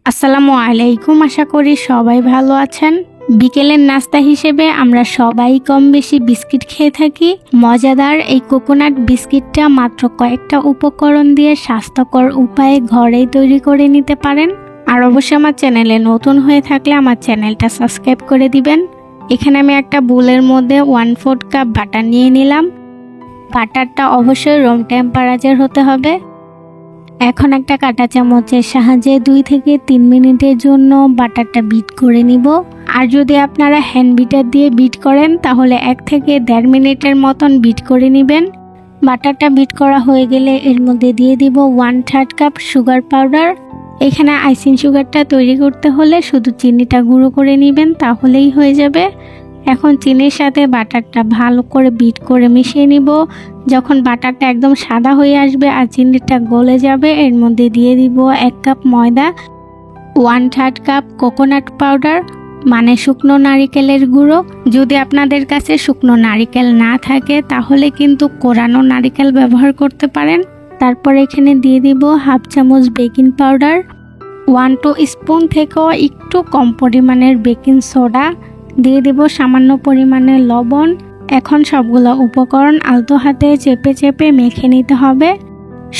আসসালামু আলাইকুম। আশা করি সবাই ভালো আছেন। বিকেলের নাস্তা হিসেবে আমরা সবাই কম বেশি বিস্কিট খেয়ে থাকি। মজাদার এই কোকোনাট বিস্কিটটা মাত্র কয়েকটা উপকরণ দিয়ে স্বাস্থ্যকর উপায়ে ঘরেই তৈরি করে নিতে পারেন। আর অবশ্যই আমার চ্যানেলে নতুন হয়ে থাকলে আমার চ্যানেলটা সাবস্ক্রাইব করে দিবেন। এখানে আমি একটা বোলের মধ্যে 1/4 কাপ বাটার নিয়ে নিলাম। বাটারটা অবশ্যই রুম টেম্পারেচার হতে হবে। এখন একটা কাঁটা চামচের সাহায্যে 2 থেকে 3 মিনিটের জন্য বাটারটা বিট করে নিব। আর যদি আপনারা হ্যান্ড বিটার দিয়ে বিট করেন তাহলে 1 থেকে 1.5 মিনিটের মতন বিট করে নেবেন। বাটারটা বিট করা হয়ে গেলে এর মধ্যে দিয়ে দিব 1/3 কাপ সুগার পাউডার। এখানে আইসিং সুগারটা তৈরি করতে হলে শুধু চিনিটা গুঁড়ো করে নেবেন, তাহলেই হয়ে যাবে। এখন চিনির সাথে বাটারটা ভালো করে বিট করে মিশিয়ে নিব। যখন বাটারটা একদম সাদা হয়ে আসবে আর চিনিটা গলে যাবে, এর মধ্যে দিয়ে দিব 1 কাপ ময়দা, 1/3 কাপ কোকোনাট পাউডার মানে শুকনো নারিকেলের গুঁড়ো। যদি আপনাদের কাছে শুকনো নারিকেল না থাকে তাহলে কিন্তু কোরানো নারিকেল ব্যবহার করতে পারেন। তারপর এখানে দিয়ে দিব 1/2 চামচ বেকিং পাউডার, 1 স্পুন থেকেও একটু কম পরিমাণের বেকিং সোডা, দিয়ে দিব সামান্য পরিমাণে লবণ। এখন সবগুলো উপকরণ আলতো হাতে চেপে চেপে মেখে নিতে হবে।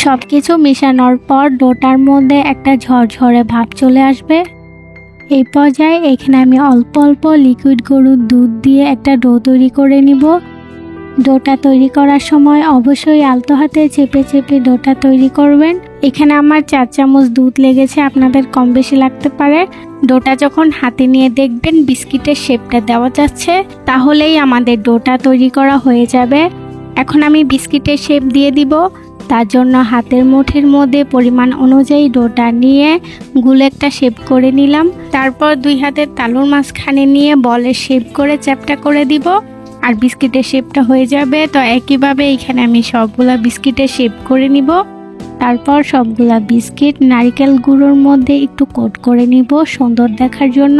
সব কিছু মেশানোর পর ডোটার মধ্যে একটা ঝরঝরে ভাব চলে আসবে। এই পর্যায়ে এখানে আমি অল্প অল্প লিকুইড গরুর দুধ দিয়ে একটা ডো তৈরি করে নিব। ডোটা তৈরি করার সময় অবশ্যই আলতো হাতে চেপে চেপে ডোটা তৈরি করবেন। এখানে আমার 4 চামচ দুধ লেগেছে, আপনাদের কম বেশি লাগতে পারে। ডোটা যখন হাতে নিয়ে দেখবেন বিস্কিটের শেপটা দেওয়া যাচ্ছে, তাহলেই আমাদের ডোটা তৈরি করা হয়ে যাবে। এখন আমি বিস্কিটের শেপ দিয়ে দিব। তার জন্য হাতের মুঠির মধ্যে পরিমাণ অনুযায়ী ডোটা নিয়ে গুলে একটা শেপ করে নিলাম। তারপর 2 হাতের তালুর মাঝখানে নিয়ে বলের শেপ করে চ্যাপটা করে দিব আর বিস্কিটের শেপটা হয়ে যাবে। তো একইভাবে এখানে আমি সবগুলা বিস্কিটের শেপ করে নিব। তারপর সবগুলা বিস্কিট নারকেল গুঁড়োর মধ্যে একটু কোট করে নিব সুন্দর দেখার জন্য।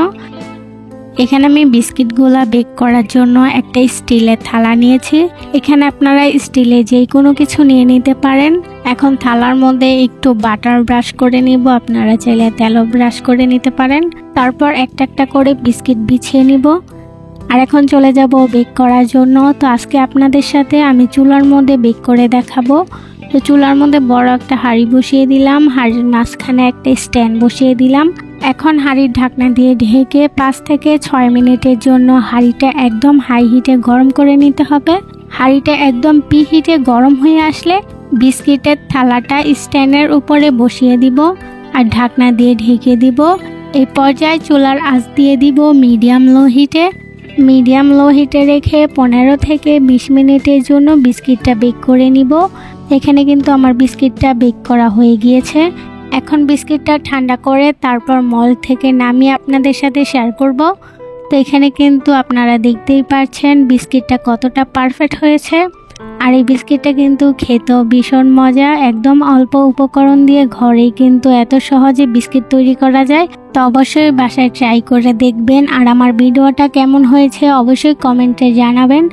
এখানে আমি বিস্কিটগুলা বেক করার জন্য একটা স্টিলের থালা নিয়েছি। এখানে আপনারা স্টিলে যে কোনো কিছু নিয়ে নিতে পারেন। এখন থালার মধ্যে একটু বাটার ব্রাশ করে নিব, আপনারা চাইলে তেলও ব্রাশ করে নিতে পারেন। তারপর একটা একটা করে বিস্কিট বিছিয়ে নিব। আর এখন চলে যাব বেক করার জন্য। তো আজকে আপনাদের সাথে আমি চুলার মধ্যে বেক করে দেখাবো। তো চুলার মধ্যে বড় একটা হাঁড়ি বসিয়ে দিলাম, হাঁড়ির মাঝখানে একটা স্ট্যান্ড বসিয়ে দিলাম। এখন হাঁড়ির ঢাকনা দিয়ে ঢেকে 5 থেকে 6 মিনিটের জন্য হাঁড়িটা একদম হাই হিটে গরম করে নিতে হবে। হাঁড়িটা একদম পি হিটে গরম হয়ে আসলে বিস্কিটের থালাটা স্ট্যান্ডের উপরে বসিয়ে দিব আর ঢাকনা দিয়ে ঢেকে দিব। এই পর্যায়ে চুলার আঁচ দিয়ে দিব মিডিয়াম লো হিটে। মিডিয়াম লো হিটে রেখে 15 থেকে 20 মিনিটের জন্য বিস্কিটটা বেক করে নিব। এখানে কিন্তু আমার বিস্কিটটা বেক করা হয়ে গিয়েছে। এখন বিস্কিটটা ঠান্ডা করে তারপর মল থেকে নামিয়ে আপনাদের সাথে শেয়ার করব। তো এখানে কিন্তু আপনারা দেখতেই পাচ্ছেন বিস্কিটটা কতটা পারফেক্ট হয়েছে। আর এই বিস্কিটটা কিন্তু খেতেও ভীষণ মজা। একদম অল্প উপকরণ দিয়ে ঘরেই কিন্তু এত সহজে বিস্কিট তৈরি করা যায়। তো অবশ্যই বাসায় ট্রাই করে দেখবেন। আর আমার ভিডিওটা কেমন হয়েছে অবশ্যই কমেন্টে জানাবেন।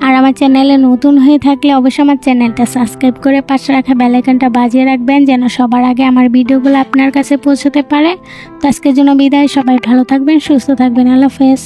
আর আমার চ্যানেলে নতুন হয়ে থাকলে অবশ্যই আমার চ্যানেলটা সাবস্ক্রাইব করে পাশে রাখা বেল আইকনটা বাজিয়ে রাখবেন, যেন সবার আগে আমার ভিডিওগুলো আপনার কাছে পৌঁছতে পারে। তো আজকের জন্য বিদায়। সবাই ভালো থাকবেন, সুস্থ থাকবেন। আল্লাহ হাফেজ।